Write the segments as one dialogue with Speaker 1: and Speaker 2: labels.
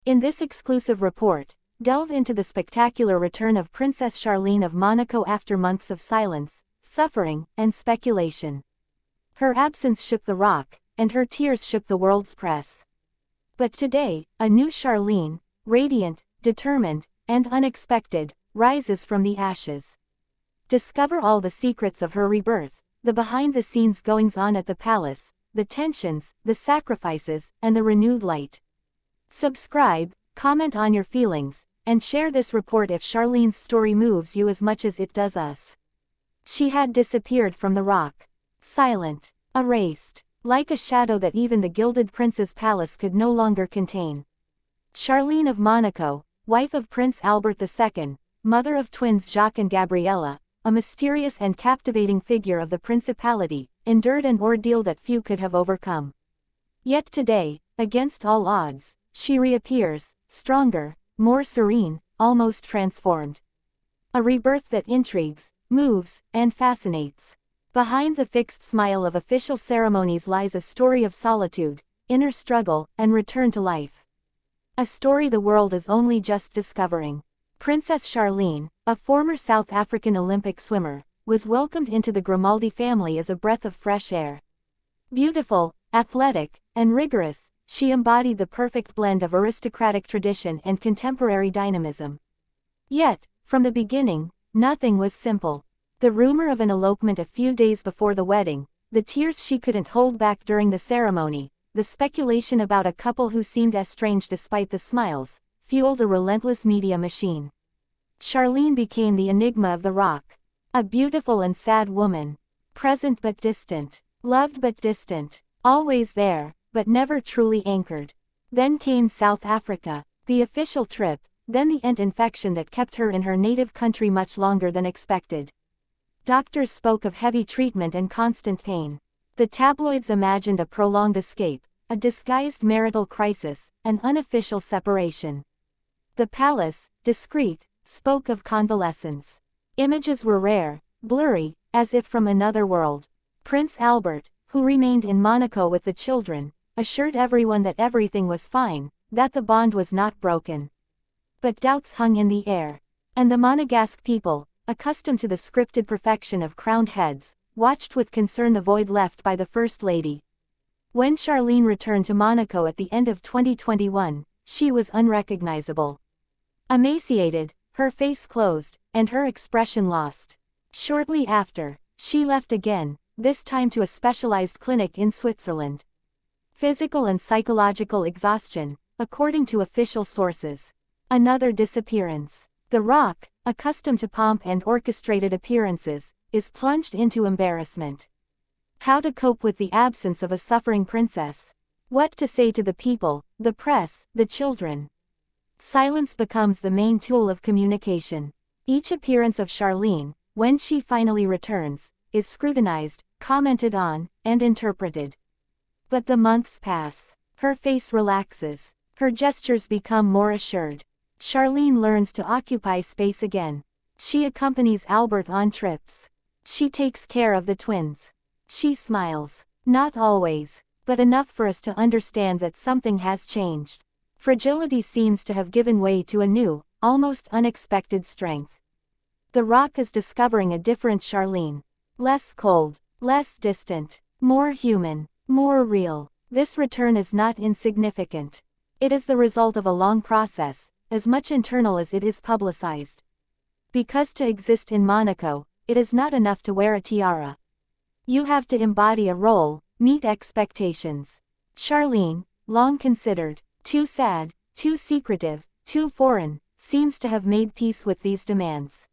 Speaker 1: In this exclusive report, delve into the spectacular return of Princess Charlene of Monaco after months of silence, suffering, and speculation. Her absence shook the rock, and her tears shook the world's press. But today, a new Charlene, radiant, determined, and unexpected, rises from the ashes. Discover all the secrets of her rebirth, the behind-the-scenes goings-on at the palace, the tensions, the sacrifices, and the renewed light. Subscribe, comment on your feelings, and share this report if Charlene's story moves you as much as it does us. She had disappeared from the rock. Silent, erased, like a shadow that even the gilded prince's palace could no longer contain. Charlene of Monaco, wife of Prince Albert II, mother of twins Jacques and Gabriella, a mysterious and captivating figure of the principality, endured an ordeal that few could have overcome. Yet today, against all odds, she reappears, stronger, more serene, almost transformed. A rebirth that intrigues, moves, and fascinates. Behind the fixed smile of official ceremonies lies a story of solitude, inner struggle, and return to life. A story the world is only just discovering. Princess Charlene, a former South African Olympic swimmer, was welcomed into the Grimaldi family as a breath of fresh air. Beautiful, athletic, and rigorous, she embodied the perfect blend of aristocratic tradition and contemporary dynamism. Yet, from the beginning, nothing was simple. The rumor of an elopement a few days before the wedding, the tears she couldn't hold back during the ceremony, the speculation about a couple who seemed estranged despite the smiles, fueled a relentless media machine. Charlene became the enigma of the rock. A beautiful and sad woman. Present but distant. Loved but distant. Always there, but never truly anchored. Then came South Africa. The official trip, then the ant infection that kept her in her native country much longer than expected. Doctors spoke of heavy treatment and constant pain. The tabloids imagined a prolonged escape, a disguised marital crisis, an unofficial separation. The palace, discreet, spoke of convalescence. Images were rare, blurry, as if from another world. Prince Albert, who remained in Monaco with the children, assured everyone that everything was fine, that the bond was not broken. But doubts hung in the air. And the Monegasque people, accustomed to the scripted perfection of crowned heads, watched with concern the void left by the First Lady. When Charlene returned to Monaco at the end of 2021, she was unrecognizable. Emaciated, her face closed, and her expression lost. Shortly after, she left again, this time to a specialized clinic in Switzerland. Physical and psychological exhaustion, according to official sources. Another disappearance. The Rock, accustomed to pomp and orchestrated appearances, is plunged into embarrassment. How to cope with the absence of a suffering princess? What to say to the people, the press, the children? Silence becomes the main tool of communication. Each appearance of Charlene, when she finally returns, is scrutinized, commented on, and interpreted. But the months pass. Her face relaxes. Her gestures become more assured. Charlene learns to occupy space again. She accompanies Albert on trips. She takes care of the twins. She smiles. Not always, but enough for us to understand that something has changed. Fragility seems to have given way to a new, almost unexpected strength. The Rock is discovering a different Charlene. Less cold, less distant, more human, more real. This return is not insignificant. It is the result of a long process, as much internal as it is publicized. Because to exist in Monaco, it is not enough to wear a tiara. You have to embody a role, meet expectations. Charlene, long considered too sad, too secretive, too foreign, seems to have made peace with these demands.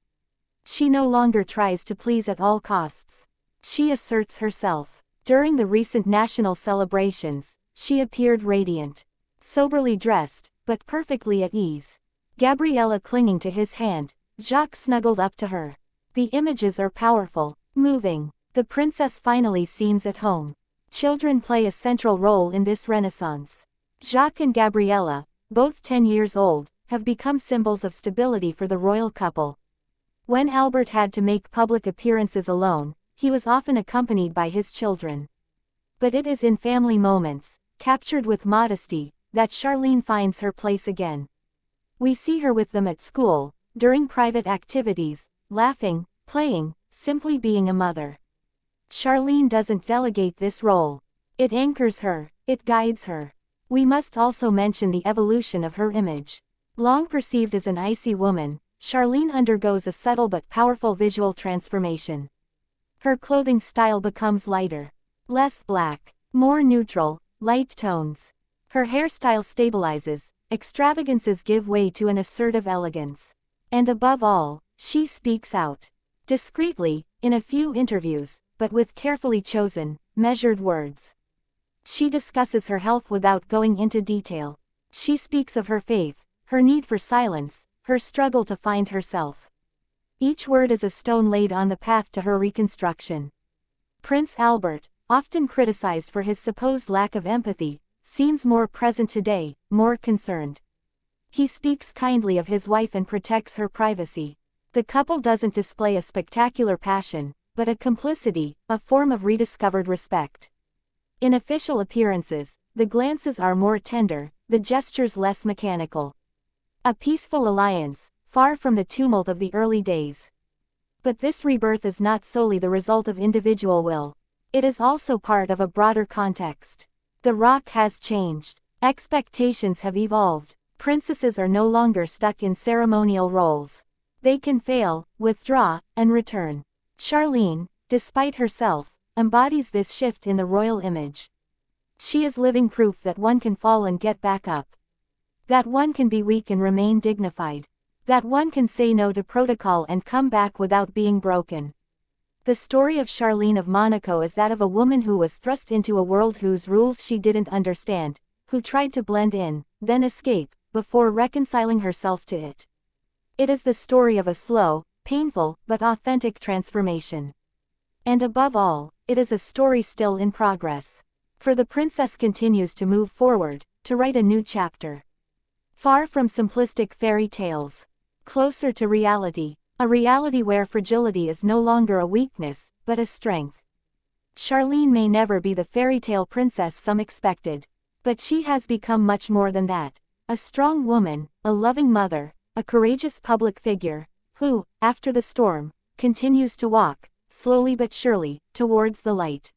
Speaker 1: She no longer tries to please at all costs. She asserts herself. During the recent national celebrations, she appeared radiant. Soberly dressed, but perfectly at ease. Gabriella clinging to his hand, Jacques snuggled up to her. The images are powerful, moving. The princess finally seems at home. Children play a central role in this renaissance. Jacques and Gabriella, both 10 years old, have become symbols of stability for the royal couple. When Albert had to make public appearances alone, he was often accompanied by his children. But it is in family moments, captured with modesty, that Charlene finds her place again. We see her with them at school, during private activities, laughing, playing, simply being a mother. Charlene doesn't delegate this role. It anchors her, it guides her. We must also mention the evolution of her image. Long perceived as an icy woman, Charlene undergoes a subtle but powerful visual transformation. Her clothing style becomes lighter, less black, more neutral, light tones. Her hairstyle stabilizes, extravagances give way to an assertive elegance. And above all, she speaks out. Discreetly, in a few interviews, but with carefully chosen, measured words. She discusses her health without going into detail. She speaks of her faith, her need for silence, her struggle to find herself. Each word is a stone laid on the path to her reconstruction. Prince Albert, often criticized for his supposed lack of empathy, seems more present today, more concerned. He speaks kindly of his wife and protects her privacy. The couple doesn't display a spectacular passion, but a complicity, a form of rediscovered respect. In official appearances, the glances are more tender, the gestures less mechanical. A peaceful alliance, far from the tumult of the early days. But this rebirth is not solely the result of individual will. It is also part of a broader context. The rock has changed. Expectations have evolved. Princesses are no longer stuck in ceremonial roles. They can fail, withdraw, and return. Charlene, despite herself, embodies this shift in the royal image. She is living proof that one can fall and get back up. That one can be weak and remain dignified. That one can say no to protocol and come back without being broken. The story of Charlene of Monaco is that of a woman who was thrust into a world whose rules she didn't understand, who tried to blend in, then escape, before reconciling herself to it. It is the story of a slow, painful, but authentic transformation. And above all, it is a story still in progress. For the princess continues to move forward, to write a new chapter. Far from simplistic fairy tales. Closer to reality. A reality where fragility is no longer a weakness, but a strength. Charlene may never be the fairy tale princess some expected. But she has become much more than that. A strong woman, a loving mother, a courageous public figure, who, after the storm, continues to walk, slowly but surely, towards the light.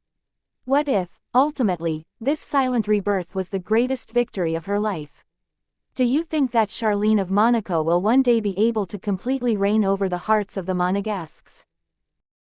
Speaker 1: What if, ultimately, this silent rebirth was the greatest victory of her life? Do you think that Charlene of Monaco will one day be able to completely reign over the hearts of the Monegasques?